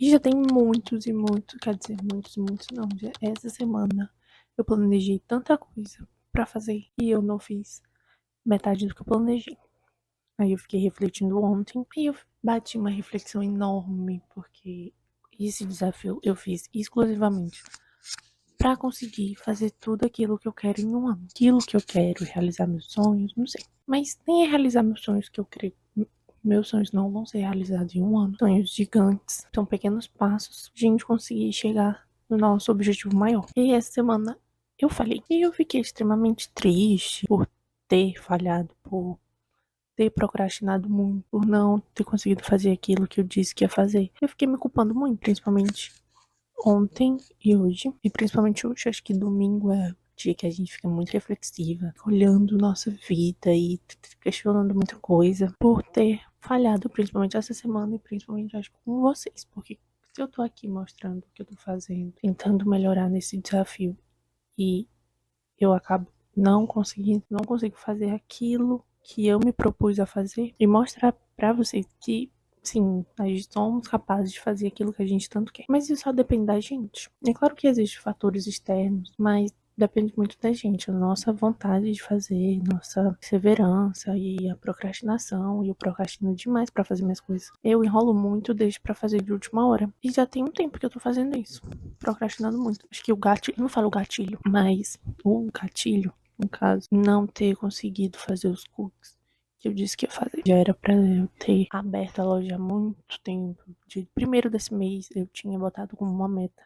E já tem muitos e muitos, quer dizer, muitos e muitos não. Essa semana eu planejei tanta coisa pra fazer e eu não fiz metade do que eu planejei. Aí eu fiquei refletindo ontem e eu bati uma reflexão enorme, porque esse desafio eu fiz exclusivamente pra conseguir fazer tudo aquilo que eu quero em um ano. Aquilo que eu quero, realizar meus sonhos, não sei. Mas nem é realizar meus sonhos que eu creio. Meus sonhos não vão ser realizados em um ano. Sonhos gigantes. São pequenos passos pra gente conseguir chegar no nosso objetivo maior. E essa semana eu falhei. E eu fiquei extremamente triste por ter falhado, por ter procrastinado muito, por não ter conseguido fazer aquilo que eu disse que ia fazer. Eu fiquei me culpando muito, principalmente ontem e hoje. E principalmente hoje, acho que domingo é o dia que a gente fica muito reflexiva, olhando nossa vida e questionando muita coisa por ter falhado, principalmente essa semana e principalmente acho com vocês, porque se eu tô aqui mostrando o que eu tô fazendo, tentando melhorar nesse desafio e eu acabo não consigo fazer aquilo que eu me propus a fazer e mostrar pra vocês que sim, nós somos capazes de fazer aquilo que a gente tanto quer. Mas isso só depende da gente. É claro que existem fatores externos, mas depende muito da gente, a nossa vontade de fazer, nossa perseverança e a procrastinação. E eu procrastino demais pra fazer minhas coisas. Eu enrolo muito, deixo pra fazer de última hora. E já tem um tempo que eu tô fazendo isso, procrastinando muito. Acho que o gatilho, eu não falo gatilho, mas o gatilho, no caso, não ter conseguido fazer os cookies que eu disse que ia fazer. Já era pra eu ter aberto a loja há muito tempo. De primeiro desse mês eu tinha botado como uma meta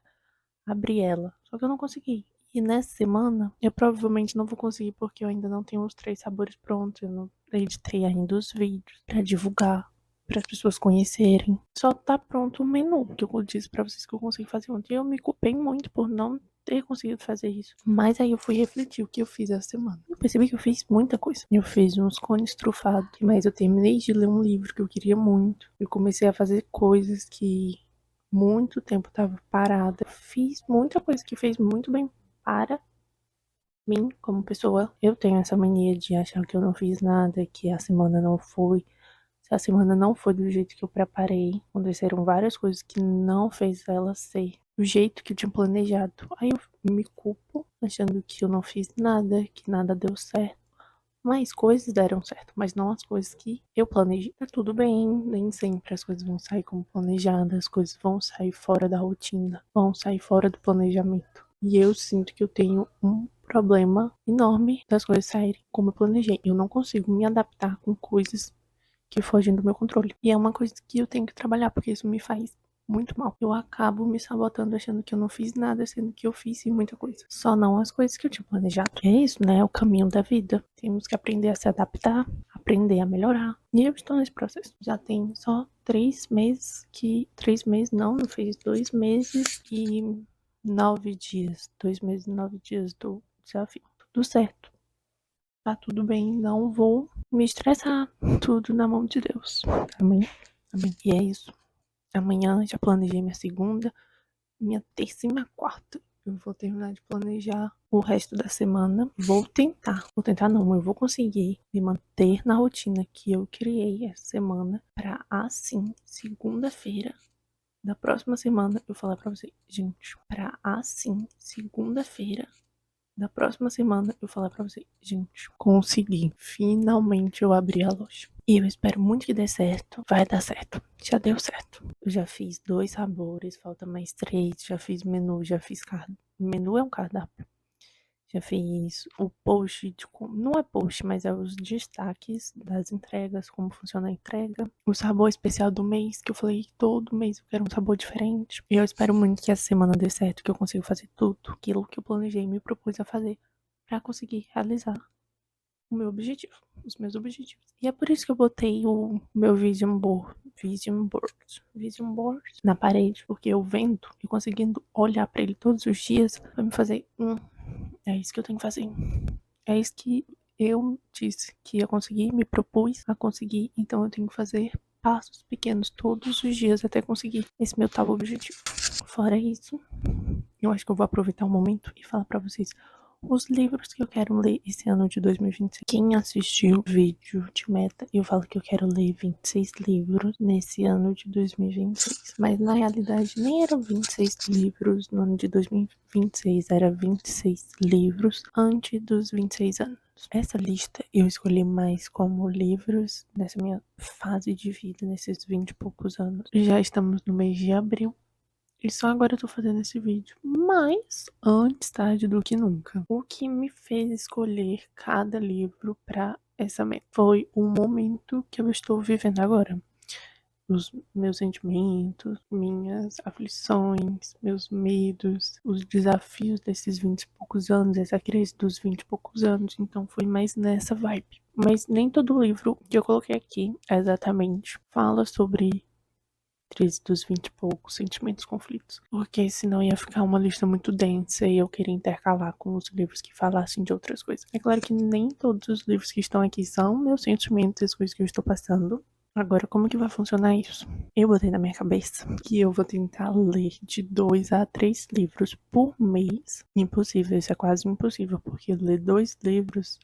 abrir ela, só que eu não consegui. E nessa semana eu provavelmente não vou conseguir porque eu ainda não tenho os 3 sabores prontos. Eu não editei ainda os vídeos pra divulgar, para as pessoas conhecerem. Só tá pronto o menu que eu disse pra vocês que eu consegui fazer ontem. Eu me culpei muito por não ter conseguido fazer isso. Mas aí eu fui refletir o que eu fiz essa semana. Eu percebi que eu fiz muita coisa. Eu fiz uns cones trufados, mas eu terminei de ler um livro que eu queria muito. Eu comecei a fazer coisas que muito tempo tava parada. Fiz muita coisa que fez muito bem para mim como pessoa. Eu tenho essa mania de achar que eu não fiz nada, que a semana não foi. Se a semana não foi do jeito que eu preparei, aconteceram várias coisas que não fez ela ser do jeito que eu tinha planejado. Aí eu me culpo, achando que eu não fiz nada, que nada deu certo. Mas coisas deram certo, mas não as coisas que eu planejei. Tá tudo bem, nem sempre as coisas vão sair como planejadas, as coisas vão sair fora da rotina, vão sair fora do planejamento. E eu sinto que eu tenho um problema enorme das coisas saírem como eu planejei. Eu não consigo me adaptar com coisas que fogem do meu controle. E é uma coisa que eu tenho que trabalhar, porque isso me faz muito mal. Eu acabo me sabotando achando que eu não fiz nada, sendo que eu fiz sim muita coisa. Só não as coisas que eu tinha planejado. É isso, né? É o caminho da vida. Temos que aprender a se adaptar, aprender a melhorar. E eu estou nesse processo. Já tem só 3 meses que. 3 meses não, não fez 2 meses e 9 dias. 2 meses e 9 dias do desafio. Tudo certo. Tá tudo bem, não vou me estressar. Tudo na mão de Deus. Amém? Amém. E é isso. Amanhã já planejei minha segunda, minha terça e minha quarta. Eu vou terminar de planejar o resto da semana. Vou tentar. Vou tentar não, eu vou conseguir me manter na rotina que eu criei essa semana pra assim, segunda-feira da próxima semana, eu falar pra vocês, gente, pra assim, segunda-feira da próxima semana eu falar pra vocês, gente, consegui. Finalmente eu abri a loja. E eu espero muito que dê certo. Vai dar certo. Já deu certo. Eu já fiz 2 sabores, falta mais 3. Já fiz menu, já fiz cardápio. Menu é um cardápio. Já fiz o post de como. Não é post, mas é os destaques das entregas, como funciona a entrega. O sabor especial do mês, que eu falei todo mês eu quero um sabor diferente. E eu espero muito que essa semana dê certo, que eu consiga fazer tudo aquilo que eu planejei e me propus a fazer pra conseguir realizar o meu objetivo, os meus objetivos. E é por isso que eu botei o meu vision board na parede, porque eu vendo e conseguindo olhar pra ele todos os dias vai me fazer é isso que eu tenho que fazer. É isso que eu disse que ia conseguir, me propus a conseguir, então eu tenho que fazer passos pequenos todos os dias até conseguir esse meu tal objetivo. Fora isso, eu acho que eu vou aproveitar o momento e falar pra vocês os livros que eu quero ler esse ano de 2026. Quem assistiu o vídeo de meta, eu falo que eu quero ler 26 livros nesse ano de 2026. Mas na realidade nem eram 26 livros no ano de 2026, era 26 livros antes dos 26 anos. Essa lista eu escolhi mais como livros nessa minha fase de vida, nesses 20 e poucos anos. Já estamos no mês de abril. E só agora eu tô fazendo esse vídeo. Mas antes tarde do que nunca. O que me fez escolher cada livro pra essa meta foi o momento que eu estou vivendo agora. Os meus sentimentos, minhas aflições, meus medos, os desafios desses 20 e poucos anos, essa crise dos 20 e poucos anos. Então foi mais nessa vibe. Mas nem todo livro que eu coloquei aqui exatamente fala sobre crise dos 20 e poucos, sentimentos, conflitos. Porque senão ia ficar uma lista muito densa e eu queria intercalar com os livros que falassem de outras coisas. É claro que nem todos os livros que estão aqui são meus sentimentos e as coisas que eu estou passando. Agora, como que vai funcionar isso? Eu botei na minha cabeça que eu vou tentar ler de 2 a 3 livros por mês. Impossível, isso é quase impossível, porque ler 2 livros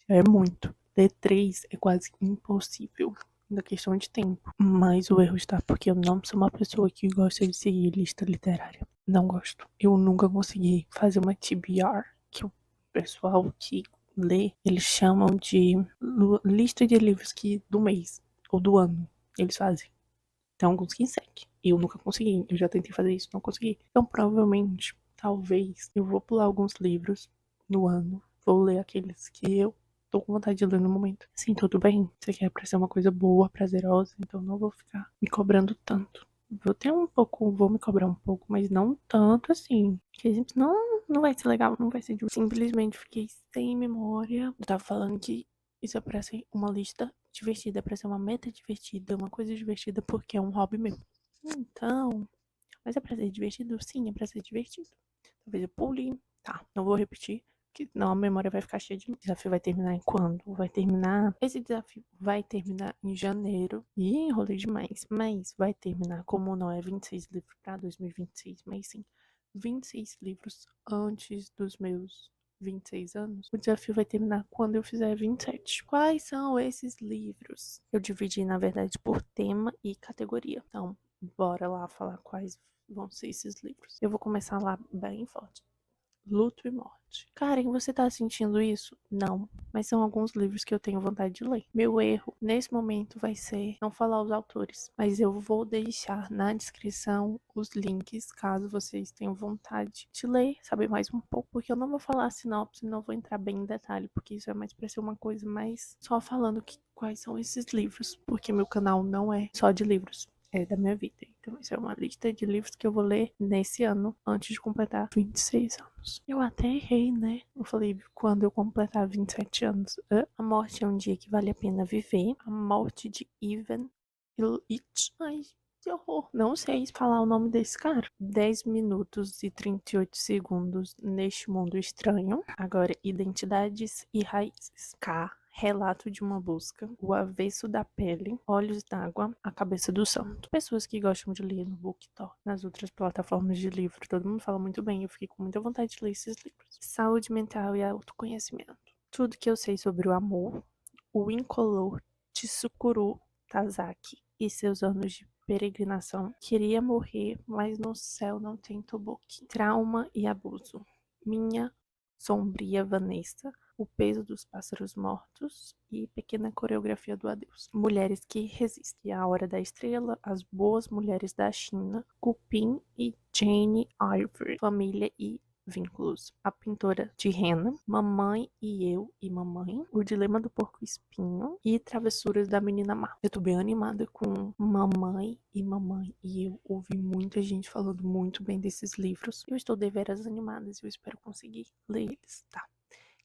já é muito. Ler 3 é quase impossível da questão de tempo. Mas o erro está porque eu não sou uma pessoa que gosta de seguir lista literária. Não gosto. Eu nunca consegui fazer uma TBR, que o pessoal que lê, eles chamam de lista de livros que do mês ou do ano eles fazem. Tem alguns que seguem. Eu nunca consegui. Eu já tentei fazer isso, não consegui. Então, provavelmente, talvez, eu vou pular alguns livros no ano. Vou ler aqueles que eu tô com vontade de ler no momento. Sim, tudo bem. Você quer pra ser uma coisa boa, prazerosa, então não vou ficar me cobrando tanto. Vou ter um pouco, vou me cobrar um pouco, mas não tanto assim. Porque não vai ser legal, não vai ser divertido. Simplesmente fiquei sem memória. Eu tava falando que isso é pra ser uma lista divertida, é pra ser uma meta divertida, uma coisa divertida, porque é um hobby meu. Então, mas é pra ser divertido? Sim, é pra ser divertido. Talvez eu pule. Tá, não vou repetir, porque senão a memória vai ficar cheia de. O desafio vai terminar em quando? Vai terminar. Esse desafio vai terminar em janeiro. E enrolei demais. Mas vai terminar, como não é 26 livros pra 2026, mas sim 26 livros antes dos meus 26 anos. O desafio vai terminar quando eu fizer 27. Quais são esses livros? Eu dividi, na verdade, por tema e categoria. Então, bora lá falar quais vão ser esses livros. Eu vou começar lá bem forte. Luto e Morte. Karen, você tá sentindo isso? Não, mas são alguns livros que eu tenho vontade de ler. Meu erro nesse momento vai ser não falar os autores, mas eu vou deixar na descrição os links caso vocês tenham vontade de ler, saber mais um pouco, porque eu não vou falar a sinopse, não vou entrar bem em detalhe, porque isso é mais pra ser uma coisa mais só falando quais são esses livros, porque meu canal não é só de livros. É da minha vida. Então, isso é uma lista de livros que eu vou ler nesse ano, antes de completar 26 anos. Eu até errei, né? Eu falei quando eu completar 27 anos. A morte é um dia que vale a pena viver. A morte de Ivan Illich. Ai, que horror. Não sei falar o nome desse cara. 10 minutos e 38 segundos neste mundo estranho. Agora, identidades e raízes. K. Relato de uma busca, O Avesso da Pele, Olhos d'Água, A Cabeça do Santo. Pessoas que gostam de ler no BookTok, nas outras plataformas de livro, todo mundo fala muito bem, eu fiquei com muita vontade de ler esses livros. Saúde mental e autoconhecimento. Tudo que eu sei sobre o amor, o incolor Tsukuru Tazaki e seus anos de peregrinação. Queria morrer, mas no céu não tem toboki. Trauma e abuso. Minha sombria Vanessa, O Peso dos Pássaros Mortos e Pequena Coreografia do Adeus. Mulheres que Resistem, A Hora da Estrela, As Boas Mulheres da China, Cupim e Jane Ivory, Família e Vínculos. A Pintora de Henna, Mamãe e Eu e Mamãe, O Dilema do Porco Espinho e Travessuras da Menina Má. Eu tô bem animada com Mamãe e Eu. Ouvi muita gente falando muito bem desses livros. Eu estou deveras animada e eu espero conseguir ler eles, tá?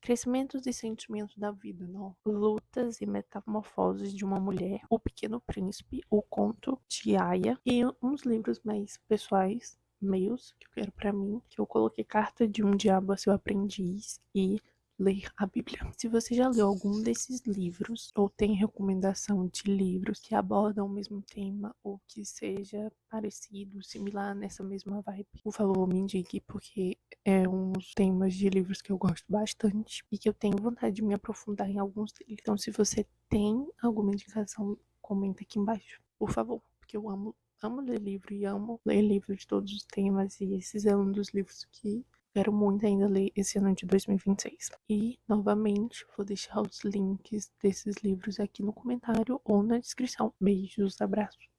Crescimentos e sentimentos da vida, não? Lutas e metamorfoses de uma mulher, O Pequeno Príncipe, O Conto de Aya e uns livros mais pessoais meus que eu quero pra mim, que eu coloquei Carta de um Diabo a Seu Aprendiz e ler a Bíblia. Se você já leu algum desses livros, ou tem recomendação de livros que abordam o mesmo tema, ou que seja parecido, similar nessa mesma vibe, por favor, me indique, porque é uns temas de livros que eu gosto bastante e que eu tenho vontade de me aprofundar em alguns deles. Então, se você tem alguma indicação, comenta aqui embaixo, por favor, porque eu amo ler livro e amo ler livros de todos os temas, e esses é um dos livros que quero muito ainda ler esse ano de 2026. E, novamente, vou deixar os links desses livros aqui no comentário ou na descrição. Beijos, abraços.